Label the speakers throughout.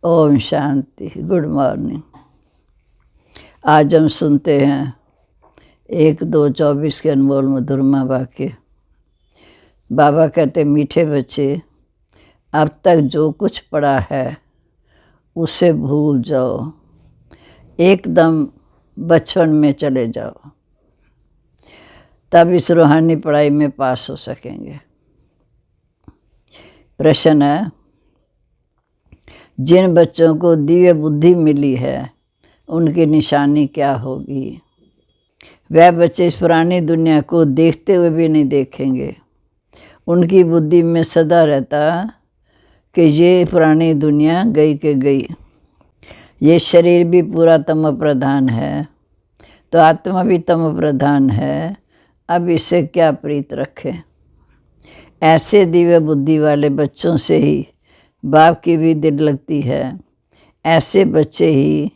Speaker 1: Om Shanti. Good morning. आज हम सुनते हैं 1-2-24 के अनमोल मधुरमा वाक्य। बाबा कहते, मीठे बच्चे, अब तक जो कुछ पढ़ा है उसे भूल जाओ, एकदम बचपन में चले जाओ, तब इस रूहानी पढ़ाई में पास हो सकेंगे। प्रश्न है, जिन बच्चों को दिव्य बुद्धि मिली है उनकी निशानी क्या होगी? वह बच्चे इस पुरानी दुनिया को देखते हुए भी नहीं देखेंगे। उनकी बुद्धि में सदा रहता कि ये पुरानी दुनिया गई के गई, ये शरीर भी पूरा तम प्रधान है, तो आत्मा भी तम प्रधान है, अब इससे क्या प्रीत रखें। ऐसे दिव्य बुद्धि वाले बच्चों से ही बाप की भी दिल लगती है। ऐसे बच्चे ही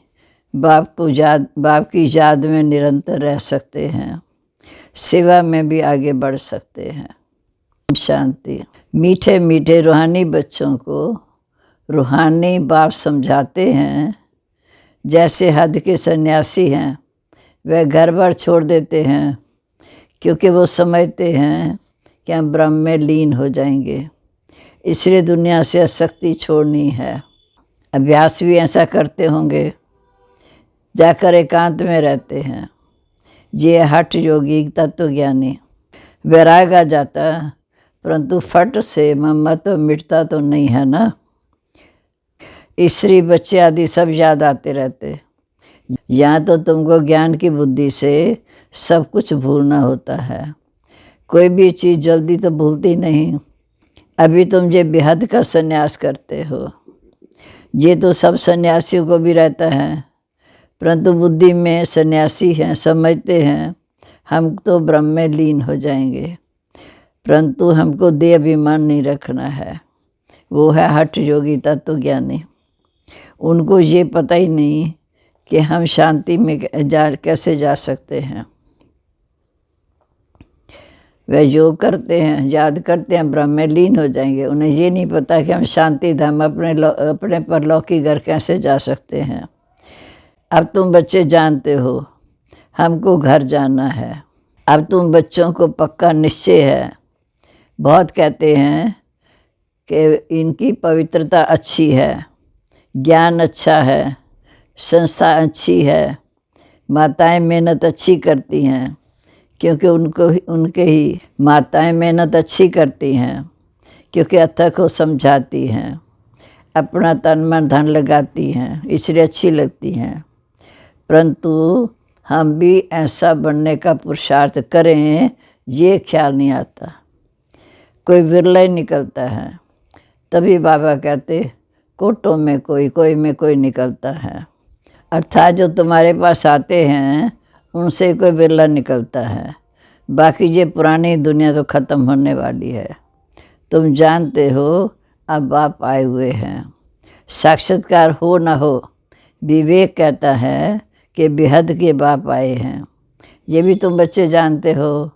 Speaker 1: बाप की याद में निरंतर रह सकते हैं, सेवा में भी आगे बढ़ सकते हैं। शांति। मीठे मीठे रूहानी बच्चों को रूहानी बाप समझाते हैं। जैसे हद के सन्यासी हैं, वह घर बार छोड़ देते हैं क्योंकि वो समझते हैं कि हम ब्रह्म में लीन हो जाएंगे, इसलिए दुनिया से आसक्ति छोड़नी है। अभ्यास भी ऐसा करते होंगे, जाकर एकांत में रहते हैं। ये हठ योगी तत्वज्ञानी। वैराग आ जाता, परंतु फट से ममत्व मिटता तो नहीं है ना। स्त्री बच्चे आदि सब याद आते रहते। यहाँ तो तुमको ज्ञान की बुद्धि से सब कुछ भूलना होता है। कोई भी चीज़ जल्दी तो भूलती नहीं। अभी तुम ये बेहद का संन्यास करते हो, ये तो सब सन्यासियों को भी रहता है, परंतु बुद्धि में सन्यासी हैं, समझते हैं हम तो ब्रह्म में लीन हो जाएंगे, परंतु हमको देह अभिमान नहीं रखना है। वो है हठ योगी तत्वज्ञानी। उनको ये पता ही नहीं कि हम शांति में कैसे जा सकते हैं। वह योग करते हैं, याद करते हैं ब्रह्म में लीन हो जाएंगे। उन्हें ये नहीं पता कि हम शांति धाम अपने परलौकिक घर कैसे जा सकते हैं। अब तुम बच्चे जानते हो हमको घर जाना है। अब तुम बच्चों को पक्का निश्चय है। बहुत कहते हैं कि इनकी पवित्रता अच्छी है, ज्ञान अच्छा है, संस्था अच्छी है, माताएं मेहनत अच्छी करती हैं, क्योंकि उनके ही माताएं मेहनत अच्छी करती हैं, क्योंकि अथक को समझाती हैं, अपना तन मन धन लगाती हैं, इसलिए अच्छी लगती हैं। परंतु हम भी ऐसा बनने का पुरुषार्थ करें, ये ख्याल नहीं आता। कोई विरला ही निकलता है। तभी बाबा कहते, कोटों में कोई में कोई निकलता है। अर्थात जो तुम्हारे पास आते हैं उनसे कोई बिरला निकलता है। बाकी ये पुरानी दुनिया तो ख़त्म होने वाली है। तुम जानते हो अब बाप आए हुए हैं। साक्षात्कार हो ना हो, विवेक कहता है कि बेहद के बाप आए हैं। ये भी तुम बच्चे जानते हो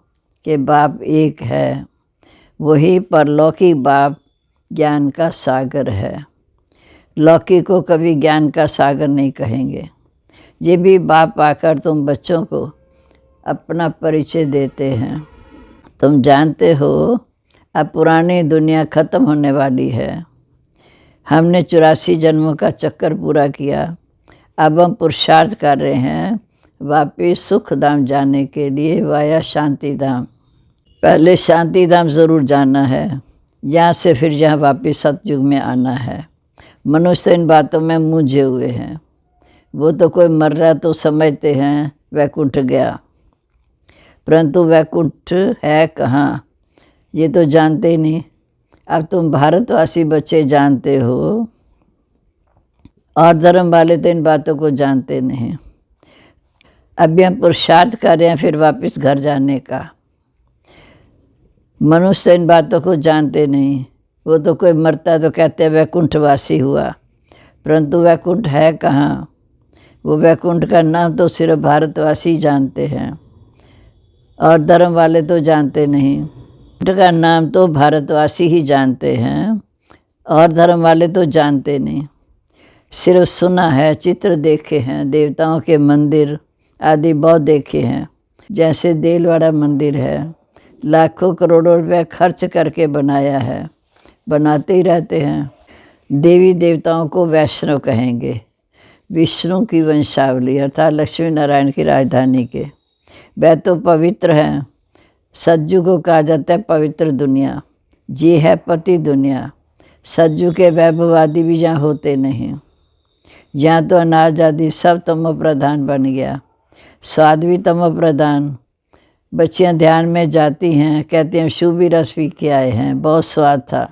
Speaker 1: कि बाप एक है। वही परलौकिक बाप ज्ञान का सागर है। लौकिक को कभी ज्ञान का सागर नहीं कहेंगे। ये भी बाप आकर तुम बच्चों को अपना परिचय देते हैं। तुम जानते हो अब पुरानी दुनिया ख़त्म होने वाली है। हमने 84 जन्मों का चक्कर पूरा किया। अब हम पुरुषार्थ कर रहे हैं वापिस सुख धाम जाने के लिए वाया शांति धाम। पहले शांति धाम ज़रूर जाना है, यहाँ से फिर यहाँ वापिस सतयुग में आना है। मनुष्य इन बातों में मूंझे हुए हैं। वो तो कोई मर रहा तो समझते हैं वैकुंठ गया, परंतु वैकुंठ है कहाँ ये तो जानते ही नहीं। अब तुम भारतवासी बच्चे जानते हो, और धर्म वाले तो इन बातों को जानते नहीं। अभी हम पुरुषार्थ कर रहे हैं फिर वापस घर जाने का। मनुष्य इन बातों को जानते नहीं। वो तो कोई मरता तो कहते हैं वैकुंठवासी हुआ, परंतु वैकुंठ है कहाँ। वो वैकुंठ का नाम तो सिर्फ भारतवासी जानते हैं, और धर्म वाले तो जानते नहीं। वैकुंठ का नाम तो भारतवासी ही जानते हैं, और धर्म वाले तो जानते नहीं। सिर्फ सुना है, चित्र देखे हैं, देवताओं के मंदिर आदि बहुत देखे हैं। जैसे देलवाड़ा मंदिर है, लाखों करोड़ों रुपए खर्च करके बनाया है, बनाते ही रहते हैं। देवी देवताओं को वैष्णव कहेंगे। विष्णु की वंशावली अर्थात लक्ष्मी नारायण की राजधानी के वह तो पवित्र हैं। सज्जू को कहा जाता है पवित्र दुनिया, ये है पति दुनिया। सज्जू के वैभवादी भी यहाँ होते नहीं। यहाँ तो अनाज आदि सब तमो प्रधान बन गया, स्वाद भी तमो प्रधान। बच्चियाँ ध्यान में जाती हैं, कहती हैं शुभी रस पी के आए हैं, बहुत स्वाद था।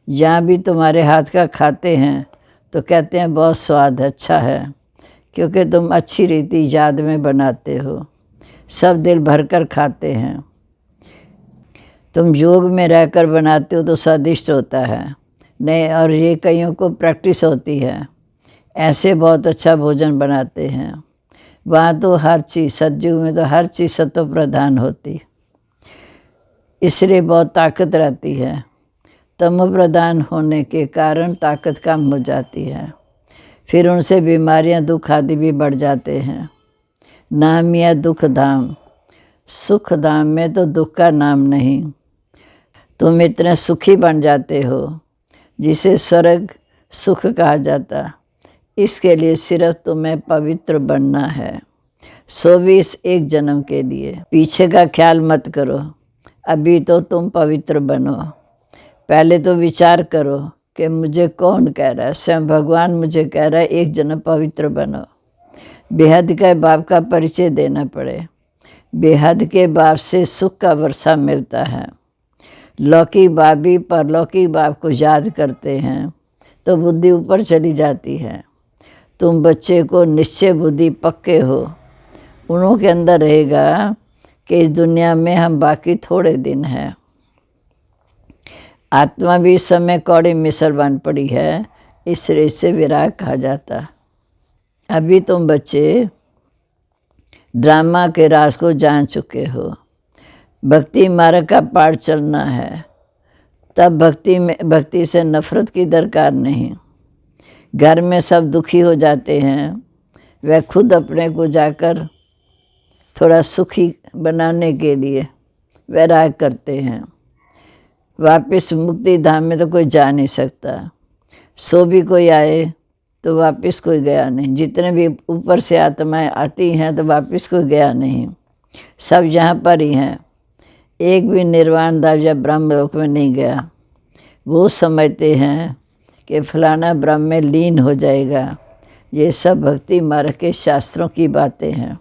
Speaker 1: यहाँ भी तुम्हारे हाथ का खाते हैं तो कहते हैं बहुत स्वाद अच्छा है, क्योंकि तुम अच्छी रीति याद में बनाते हो, सब दिल भरकर खाते हैं। तुम योग में रहकर बनाते हो तो स्वादिष्ट होता है नहीं, और ये कईयों को प्रैक्टिस होती है, ऐसे बहुत अच्छा भोजन बनाते हैं। वहाँ तो हर चीज़, सज्जू में तो हर चीज़ सत्व प्रधान होती, इसलिए बहुत ताकत रहती है। तमो प्रधान होने के कारण ताकत कम हो जाती है, फिर उनसे बीमारियां, दुख आदि भी बढ़ जाते हैं। नाम या दुख धाम, सुख धाम में तो दुख का नाम नहीं। तुम इतने सुखी बन जाते हो जिसे स्वर्ग सुख कहा जाता। इसके लिए सिर्फ तुम्हें पवित्र बनना है, सो भी इस एक जन्म के लिए। पीछे का ख्याल मत करो, अभी तो तुम पवित्र बनो। पहले तो विचार करो कि मुझे कौन कह रहा है। स्वयं भगवान मुझे कह रहा है एक जन्म पवित्र बनो। बेहद के बाप का परिचय देना पड़े। बेहद के बाप से सुख का वर्षा मिलता है। लौकिक बाप भी परलौकिक बाप को याद करते हैं तो बुद्धि ऊपर चली जाती है। तुम बच्चे को निश्चय बुद्धि पक्के हो, उन्हों के अंदर रहेगा कि इस दुनिया में हम बाकी थोड़े दिन हैं। आत्मा भी इस समय कौड़ी मिसल बन पड़ी है, इसलिए इसे विराग कहा जाता। अभी तुम बच्चे ड्रामा के राज को जान चुके हो। भक्ति मार्ग का पाठ चलना है, तब भक्ति से नफरत की दरकार नहीं। घर में सब दुखी हो जाते हैं, वह खुद अपने को जाकर थोड़ा सुखी बनाने के लिए वैराग करते हैं। वापस मुक्ति धाम में तो कोई जा नहीं सकता। सो भी कोई आए तो वापस कोई गया नहीं। जितने भी ऊपर से आत्माएं आती हैं तो वापस कोई गया नहीं, सब यहाँ पर ही हैं। एक भी निर्वाण धाम या ब्रह्म लोक में नहीं गया। वो समझते हैं कि फलाना ब्रह्म में लीन हो जाएगा। ये सब भक्ति मार्ग के शास्त्रों की बातें हैं।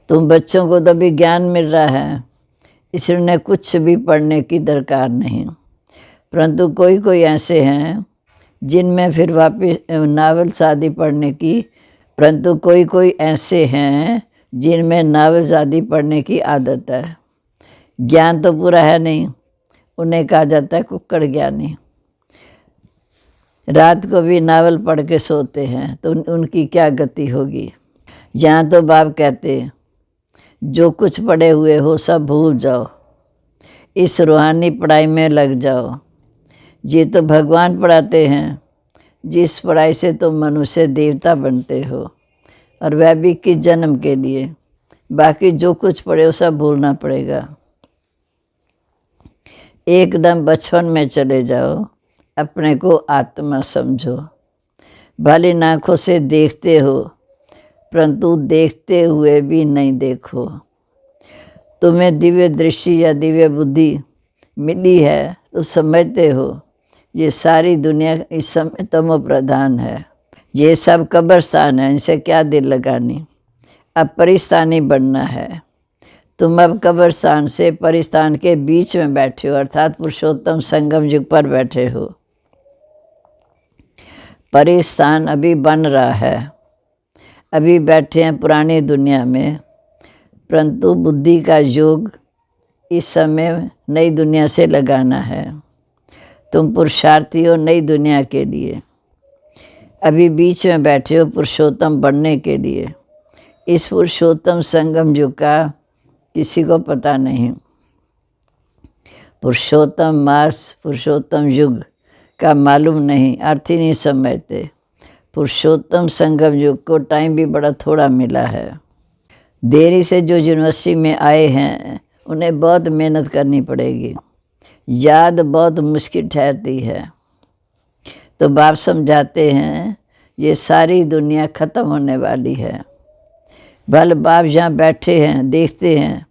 Speaker 1: तुम बच्चों को तो भी ज्ञान मिल रहा है, इसलिए उन्हें कुछ भी पढ़ने की दरकार नहीं। परंतु कोई कोई ऐसे हैं जिनमें फिर वापस नावल शादी पढ़ने की, परंतु कोई कोई ऐसे हैं जिनमें नावल शादी पढ़ने की आदत है। ज्ञान तो पूरा है नहीं, उन्हें कहा जाता है कुक्कड़ ज्ञानी। रात को भी नावल पढ़ के सोते हैं तो उनकी क्या गति होगी। यहाँ तो बाप कहते जो कुछ पढ़े हुए हो सब भूल जाओ, इस रूहानी पढ़ाई में लग जाओ। ये तो भगवान पढ़ाते हैं, जिस पढ़ाई से तुम मनुष्य देवता बनते हो, और वह भी किस जन्म के लिए। बाकी जो कुछ पढ़े हो सब भूलना पड़ेगा। एकदम बचपन में चले जाओ, अपने को आत्मा समझो। भली आँखों से देखते हो, परंतु देखते हुए भी नहीं देखो। तुम्हें दिव्य दृष्टि या दिव्य बुद्धि मिली है तो समझते हो ये सारी दुनिया इस समय तमो प्रधान है। ये सब कब्रस्तान है, इनसे क्या दिल लगानी। अब परिस्तानी बनना है। तुम अब कब्रस्तान से परिस्तान के बीच में बैठे हो, अर्थात पुरुषोत्तम संगम युग पर बैठे हो। परिस्तान अभी बन रहा है, अभी बैठे हैं पुरानी दुनिया में, परंतु बुद्धि का योग इस समय नई दुनिया से लगाना है। तुम पुरुषार्थी हो नई दुनिया के लिए, अभी बीच में बैठे हो पुरुषोत्तम बनने के लिए। इस पुरुषोत्तम संगम युग का किसी को पता नहीं। पुरुषोत्तम मास, पुरुषोत्तम युग का मालूम नहीं, अर्थ ही नहीं समझते। पुरुषोत्तम संगम युग को टाइम भी बड़ा थोड़ा मिला है। देरी से जो यूनिवर्सिटी में आए हैं उन्हें बहुत मेहनत करनी पड़ेगी, याद बहुत मुश्किल ठहरती है। तो बाप समझाते हैं ये सारी दुनिया ख़त्म होने वाली है। भले बाप यहाँ बैठे हैं देखते हैं,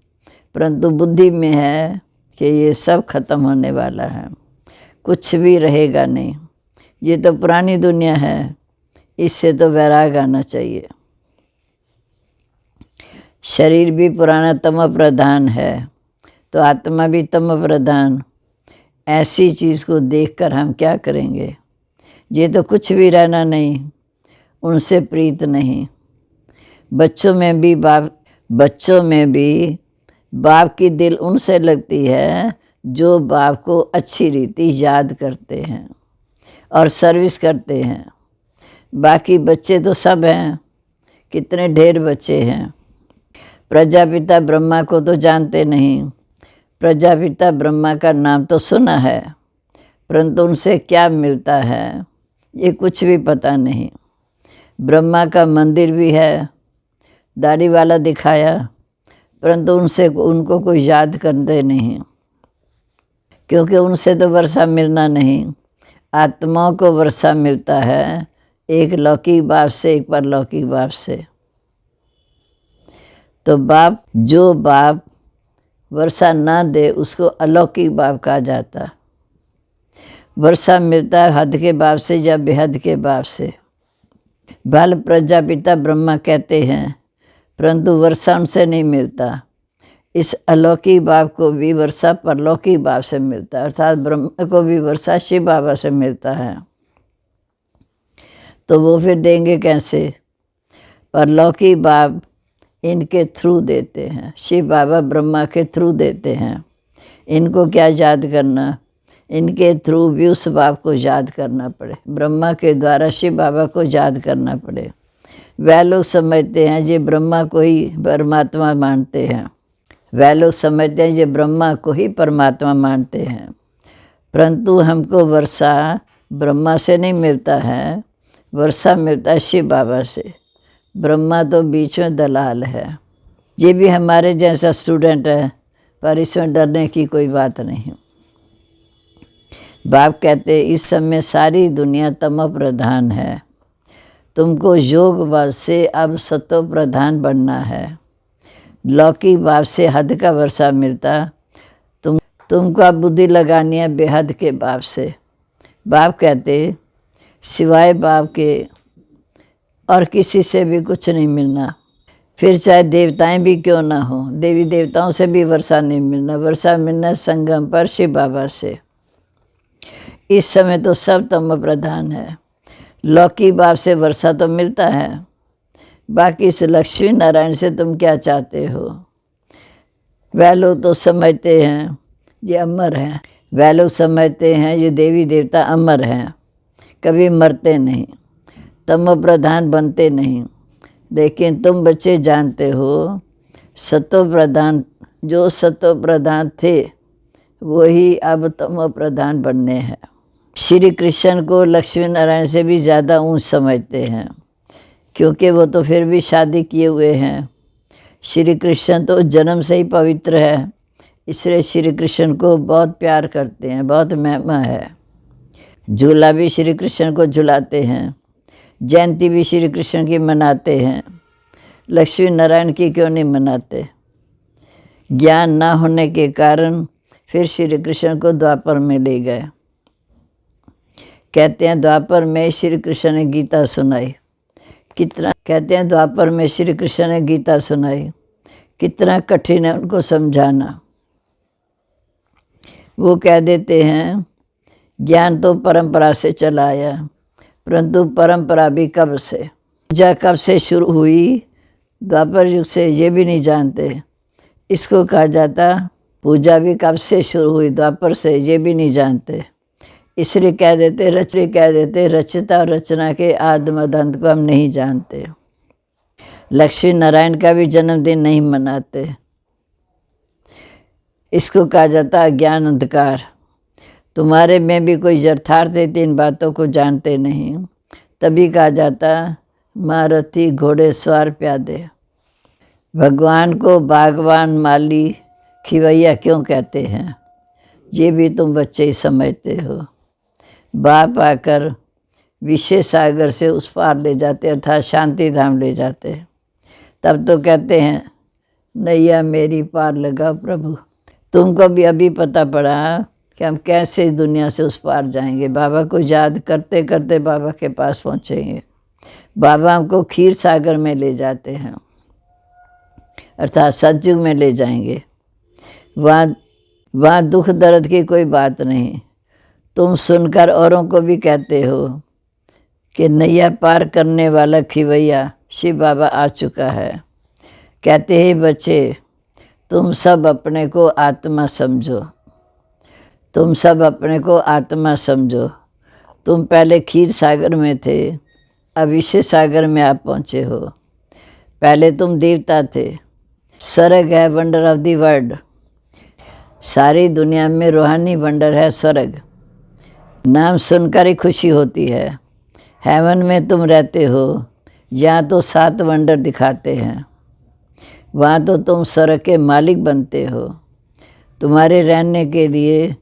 Speaker 1: परंतु बुद्धि में है कि ये सब ख़त्म होने वाला है, कुछ भी रहेगा नहीं। ये तो पुरानी दुनिया है, इससे तो वैराग आना चाहिए। शरीर भी पुराना तम प्रधान है, तो आत्मा भी तम प्रधान। ऐसी चीज़ को देखकर हम क्या करेंगे? ये तो कुछ भी रहना नहीं, उनसे प्रीत नहीं। बच्चों में भी बाप की दिल उनसे लगती है जो बाप को अच्छी रीति याद करते हैं और सर्विस करते हैं। बाकी बच्चे तो सब हैं, कितने ढेर बच्चे हैं। प्रजापिता ब्रह्मा को तो जानते नहीं। प्रजापिता ब्रह्मा का नाम तो सुना है, परंतु उनसे क्या मिलता है ये कुछ भी पता नहीं। ब्रह्मा का मंदिर भी है, दाढ़ी वाला दिखाया, परंतु उनको कोई याद करते नहीं, क्योंकि उनसे तो वर्षा मिलना नहीं। आत्माओं को वर्षा मिलता है, एक लौकिक बाप से, एक परलौकिक बाप से। तो जो बाप वर्षा ना दे उसको अलौकिक बाप कहा जाता। वर्षा मिलता है हद के बाप से या बेहद के बाप से। बाल प्रजापिता ब्रह्मा कहते हैं, परंतु वर्षा उनसे नहीं मिलता। इस अलौकिक बाप को भी वर्षा परलौकिक बाप से मिलता है, अर्थात ब्रह्मा को भी वर्षा शिव बाबा से मिलता है। तो वो फिर देंगे कैसे? परलौकिक बाप इनके थ्रू देते हैं, शिव बाबा ब्रह्मा के थ्रू देते हैं। इनको क्या याद करना? इनके थ्रू भी उस बाप को याद करना पड़े, ब्रह्मा के द्वारा शिव बाबा को याद करना पड़े। वह लोग समझते हैं ये ब्रह्मा को ही परमात्मा मानते हैं, वह लोग समझते हैं ये ब्रह्मा को ही परमात्मा मानते हैं, परंतु हमको वर्षा ब्रह्मा से नहीं मिलता है, वर्षा मिलता है शिव बाबा से। ब्रह्मा तो बीच में दलाल है। ये भी हमारे जैसा स्टूडेंट है, पर इसमें डरने की कोई बात नहीं। बाप कहते इस समय सारी दुनिया तमो प्रधान है, तुमको योग बल से अब सतो प्रधान बनना है। लौकिक बाप से हद का वर्षा मिलता, तुमको अब बुद्धि लगानी है बेहद के बाप से। बाप कहते सिवाय बाप के और किसी से भी कुछ नहीं मिलना। फिर चाहे देवताएं भी क्यों ना हो, देवी देवताओं से भी वर्षा नहीं मिलना। वर्षा मिलना संगम पर शिव बाबा से। इस समय तो सब तम प्रधान है। लौकिक बाप से वर्षा तो मिलता है, बाकी इस लक्ष्मी नारायण से तुम क्या चाहते हो? वह लोग तो समझते हैं ये अमर हैं, वह लोग समझते हैं ये देवी देवता अमर हैं, कभी मरते नहीं, तम प्रधान बनते नहीं। लेकिन तुम बच्चे जानते हो सतो प्रधान, जो सतो प्रधान थे वही अब तम प्रधान बनने हैं। श्री कृष्ण को लक्ष्मी नारायण से भी ज़्यादा ऊंच समझते हैं, क्योंकि वो तो फिर भी शादी किए हुए हैं। श्री कृष्ण तो जन्म से ही पवित्र है, इसलिए श्री कृष्ण को बहुत प्यार करते हैं, बहुत महिमा है। झूला भी श्री कृष्ण को झुलाते हैं, जयंती भी श्री कृष्ण की मनाते हैं, लक्ष्मी नारायण की क्यों नहीं मनाते? ज्ञान ना होने के कारण फिर श्री कृष्ण को द्वापर में ले गए। कहते हैं द्वापर में श्री कृष्ण ने गीता सुनाई, कहते हैं द्वापर में श्री कृष्ण ने गीता सुनाई, कितना कठिन है उनको समझाना। वो कह देते हैं ज्ञान तो परंपरा से चला आया, परंतु परंपरा भी कब से, पूजा कब से शुरू हुई? द्वापर युग से, ये भी नहीं जानते। इसको कहा जाता पूजा भी कब से शुरू हुई? द्वापर से, ये भी नहीं जानते। इसलिए कह देते रचता और रचना के आद्यमदंत को हम नहीं जानते। लक्ष्मी नारायण का भी जन्मदिन नहीं मनाते। इसको कहा जाता अज्ञान अंधकार। तुम्हारे में भी कोई यथार्थ है, इन बातों को जानते नहीं। तभी कहा जाता महारथी घोड़े सवार प्यादे। भगवान को बागवान माली खिवैया क्यों कहते हैं, ये भी तुम बच्चे ही समझते हो। बाप आकर विषय सागर से उस पार ले जाते, अर्थात शांति धाम ले जाते। तब तो कहते हैं नैया मेरी पार लगा प्रभु। तुमको भी अभी पता पड़ा कि हम कैसे इस दुनिया से उस पार जाएंगे। बाबा को याद करते करते बाबा के पास पहुँचेंगे। बाबा हमको क्षीर सागर में ले जाते हैं, अर्थात सतयुग में ले जाएंगे। वहाँ दुख दर्द की कोई बात नहीं। तुम सुनकर औरों को भी कहते हो कि नैया पार करने वाला खिवैया शिव बाबा आ चुका है। कहते हैं बच्चे, तुम सब अपने को आत्मा समझो, तुम सब अपने को आत्मा समझो। तुम पहले क्षीर सागर में थे, अब विषय सागर में आप पहुँचे हो। पहले तुम देवता थे। स्वर्ग है वंडर ऑफ द वर्ल्ड। सारी दुनिया में रूहानी वंडर है स्वर्ग। नाम सुनकर ही खुशी होती है। हेवन में तुम रहते हो, यहाँ तो 7 वंडर दिखाते हैं। वहाँ तो तुम स्वर्ग के मालिक बनते हो। तुम्हारे रहने के लिए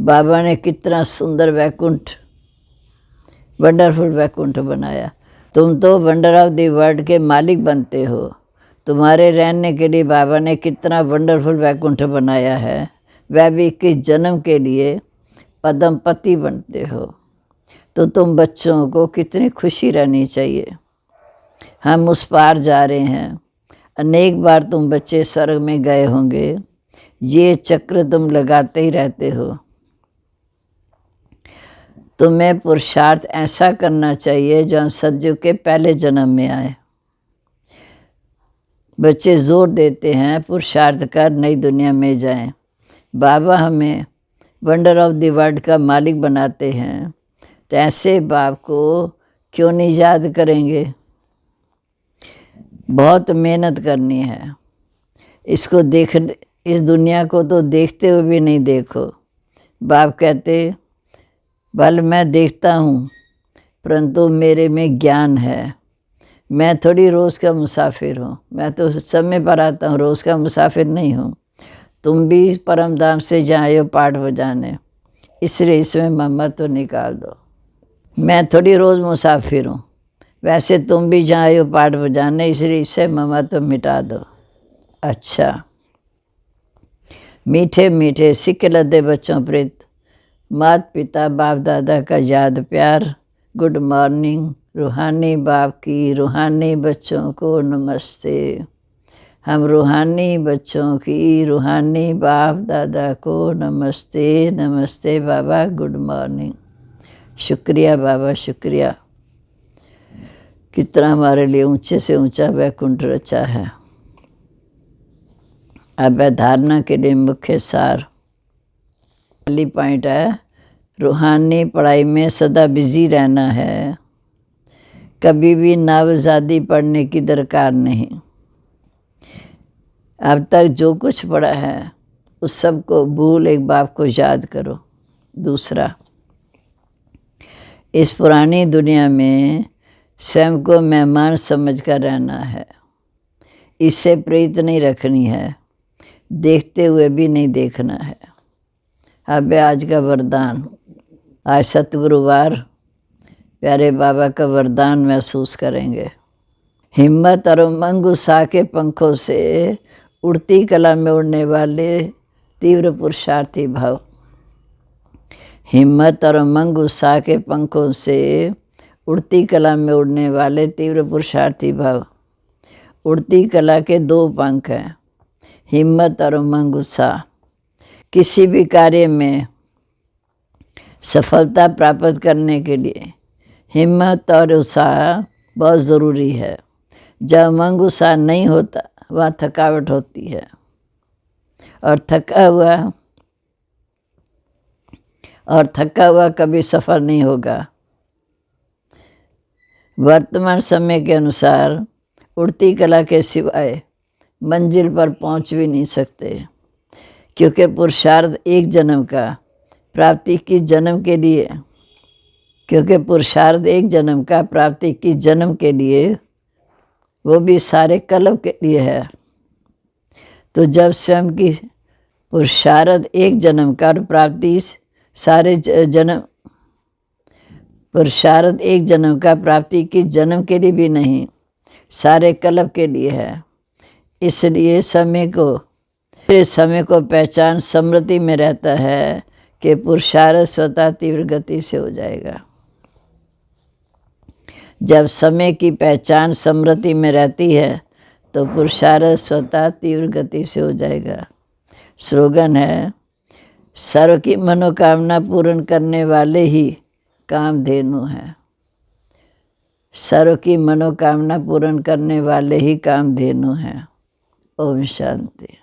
Speaker 1: बाबा ने कितना सुंदर वैकुंठ, वंडरफुल वैकुंठ बनाया। तुम तो वंडर ऑफ द वर्ल्ड के मालिक बनते हो। तुम्हारे रहने के लिए बाबा ने कितना वंडरफुल वैकुंठ बनाया है। वह भी 21 जन्म के लिए पद्म पति बनते हो। तो तुम बच्चों को कितनी खुशी रहनी चाहिए। हम उस पार जा रहे हैं। अनेक बार तुम बच्चे स्वर्ग में गए होंगे। ये चक्र तुम लगाते ही रहते हो। तुम्हें पुरुषार्थ ऐसा करना चाहिए जो हम सतयुग के पहले जन्म में आए। बच्चे जोर देते हैं पुरुषार्थ कर नई दुनिया में जाएं। बाबा हमें वंडर ऑफ द वर्ल्ड का मालिक बनाते हैं, तो ऐसे बाप को क्यों नहीं याद करेंगे। बहुत मेहनत करनी है। इसको देखने, इस दुनिया को तो देखते हुए भी नहीं देखो। बाप कहते भल मैं देखता हूँ परंतु मेरे में ज्ञान है। मैं थोड़ी रोज़ का मुसाफिर हूँ। मैं तो समय पर आता हूँ, रोज़ का मुसाफिर नहीं हूँ। तुम भी परम धाम से जाए हो पाठ बजाने, इसलिए इसमें मम्मत तो निकाल दो। मैं थोड़ी रोज़ मुसाफिर हूँ। वैसे तुम भी जाए हो पाठ बजाने, इसलिए इससे मम्मत तो मिटा दो। अच्छा, मीठे मीठे सिक्के लदे बच्चों प्रीत, माता पिता बाप दादा का याद प्यार। Good morning. रूहानी बाप की रूहानी बच्चों को नमस्ते। हम रूहानी बच्चों की रूहानी बाप दादा को नमस्ते। नमस्ते बाबा, गुड मॉर्निंग। शुक्रिया बाबा, शुक्रिया। कितना हमारे लिए ऊंचे से ऊंचा वैकुंठ रचा है। अब धारणा के लिए मुख्य सार पहली पॉइंट है, रूहानी पढ़ाई में सदा बिजी रहना है। कभी भी नावज़ादी पढ़ने की दरकार नहीं। अब तक जो कुछ पढ़ा है उस सब को भूल एक बाप को याद करो। दूसरा, इस पुरानी दुनिया में स्वयं को मेहमान समझकर रहना है। इससे प्रीत नहीं रखनी है, देखते हुए भी नहीं देखना है। अब आज का वरदान, आज सतगुरुवार, प्यारे बाबा का वरदान महसूस करेंगे। हिम्मत और उमंग उत्साह के पंखों से उड़ती कला में उड़ने वाले तीव्र पुरुषार्थी भाव। हिम्मत और उमंग उत्साह के पंखों से उड़ती कला में उड़ने वाले तीव्र पुरुषार्थी भाव। उड़ती कला के 2 पंख हैं, हिम्मत और उमंग उत्साह। किसी भी कार्य में सफलता प्राप्त करने के लिए हिम्मत और उत्साह बहुत ज़रूरी है। जब उमंग उत्साह नहीं होता वहाँ थकावट होती है, और थका हुआ कभी सफल नहीं होगा। वर्तमान समय के अनुसार उड़ती कला के सिवाय मंजिल पर पहुँच भी नहीं सकते, क्योंकि पुरुषार्थ एक जन्म का प्राप्ति की जन्म के लिए, क्योंकि पुरुषार्थ एक जन्म का, प्राप्ति की जन्म के लिए वो भी सारे कल्प के लिए है। तो जब स्वयं की पुरुषार्थ एक जन्म का और प्राप्ति सारे जन्म, पुरुषार्थ एक जन्म का प्राप्ति की जन्म के लिए भी नहीं, सारे कल्प के लिए है। इसलिए समय को पहचान स्मृति में रहता है कि पुरुषार्थ स्वतः तीव्र गति से हो जाएगा। जब समय की पहचान स्मृति में रहती है तो पुरुषार्थ स्वतः तीव्र गति से हो जाएगा। स्लोगन है, सर्व की मनोकामना पूर्ण करने वाले ही कामधेनु हैं। सर्व की मनोकामना पूर्ण करने वाले ही कामधेनु हैं। ओम शांति।